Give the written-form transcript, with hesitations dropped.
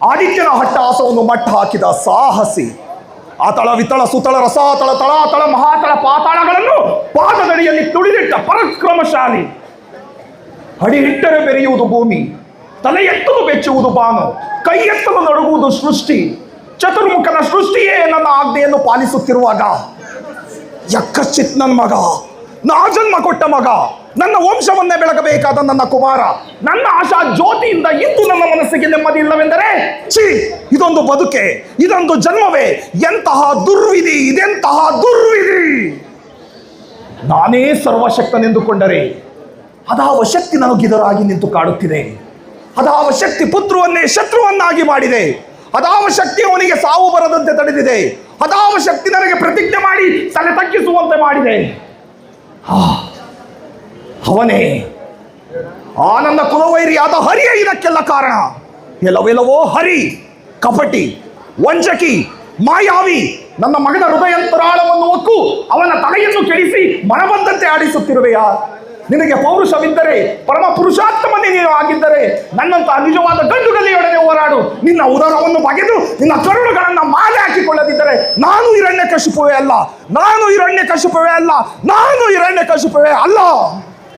ಆದಿತ್ಯನ ಹಟ್ಟಹಾಸವನ್ನು ಮಟ್ಟ ಹಾಕಿದ ಸಾಹಸಿ. ಆತಳ ವಿತಳ ಸುತಳ ರಸಾತಳ ತಳಾತಳ ಮಹಾತಳ ಪಾತಾಳಗಳನ್ನು ಪಾದದಡಿಯಲ್ಲಿ ತುಳಿದಿಟ್ಟ ಪರಾಕ್ರಮಶಾಲಿ. ಅಡಿ ಇಟ್ಟರೆ ಬೆರೆಯುವುದು ಭೂಮಿ, ತಲೆ ಎತ್ತಲು ಬೆಚ್ಚುವುದು ಬಾನು, ಕೈ ಎತ್ತಲು ನಡುಗುವುದು ಸೃಷ್ಟಿ. ಚತುರ್ಮುಖನ ಸೃಷ್ಟಿಯೇ ನನ್ನ ಆಜ್ಞೆಯನ್ನು ಪಾಲಿಸುತ್ತಿರುವಾಗ ಯಕ್ಕಶ್ಚಿತ್ ನನ್ನ ಮಗ, ನಾ ಜನ್ಮ ಕೊಟ್ಟ ಮಗ, ನನ್ನ ವಂಶವನ್ನೇ ಬೆಳಗಬೇಕಾದ ನನ್ನ ಕುಮಾರ, ನನ್ನ ಆಶಾ ಜ್ಯೋತಿಯಿಂದ ಇಂದು ನನ್ನ ಮನಸ್ಸಿಗೆ ನೆಮ್ಮದಿ ಇಲ್ಲವೆಂದರೆ ಛೀ, ಇದೊಂದು ಬದುಕೆ, ಇದೊಂದು ಜನ್ಮವೇ, ಎಂತಹ ದುರ್ವಿಧಿ, ಇದೆಂತಹ ದುರ್ವಿಧಿ. ನಾನೇ ಸರ್ವಶಕ್ತನೆಂದುಕೊಂಡರೆ ಅದಾವ ಶಕ್ತಿ ನನಗಿದರಾಗಿ ನಿಂತು ಕಾಡುತ್ತಿದೆ. ಅದಾವ ಶಕ್ತಿ ಪುತ್ರವನ್ನೇ ಶತ್ರುವನ್ನಾಗಿ ಮಾಡಿದೆ. ಅದಾವ ಶಕ್ತಿ ಅವನಿಗೆ ಸಾವು ಬರದಂತೆ ತಡೆದಿದೆ. ಅದಾವ ಶಕ್ತಿ ನನಗೆ ಪ್ರತಿಜ್ಞೆ ಮಾಡಿ ತಲೆ ತಗ್ಗಿಸುವಂತೆ ಮಾಡಿದೆ. ಅವನೇ ಆ ನನ್ನ ಕುಲವೈರಿಯಾದ ಹರಿಯೇ ಇದಕ್ಕೆಲ್ಲ ಕಾರಣ. ಎಲ್ಲವೆಲ್ಲವೋ ಹರಿ, ಕಪಟಿ, ವಂಚಕಿ, ಮಾಯಾವಿ, ನನ್ನ ಮಗನ ಹೃದಯಂತರಾಳವನ್ನು ಒಕ್ಕು ಅವನ ತಲೆಯನ್ನು ಕೆಡಿಸಿ ಮನಬಂದಂತೆ ಆಡಿಸುತ್ತಿರುವೆಯಾ? ನಿನಗೆ ಪೌರುಷವಿದ್ದರೆ, ಪರಮ ಪುರುಷಾರ್ಥವನ್ನೇ ನೀನು ಆಗಿದ್ದರೆ ನನ್ನಂತಹ ನಿಜವಾದ ಗಂಡುಗಲಿಯೊಡನೆ ಹೋರಾಡು. ನಿನ್ನ ಉದರವನ್ನು ಬಗೆದು ನಿನ್ನ ಕರುಳುಗಳನ್ನ ಮಾಲೆ ಹಾಕಿಕೊಳ್ಳದಿದ್ದರೆ ನಾನು ಹಿರಣ್ಯಕಶಿಪುವೇ ಅಲ್ಲ, ನಾನು ಹಿರಣ್ಯಕಶಿಪುವೇ ಅಲ್ಲ, ನಾನು ಹಿರಣ್ಯಕಶಿಪುವೇ ಅಲ್ಲ.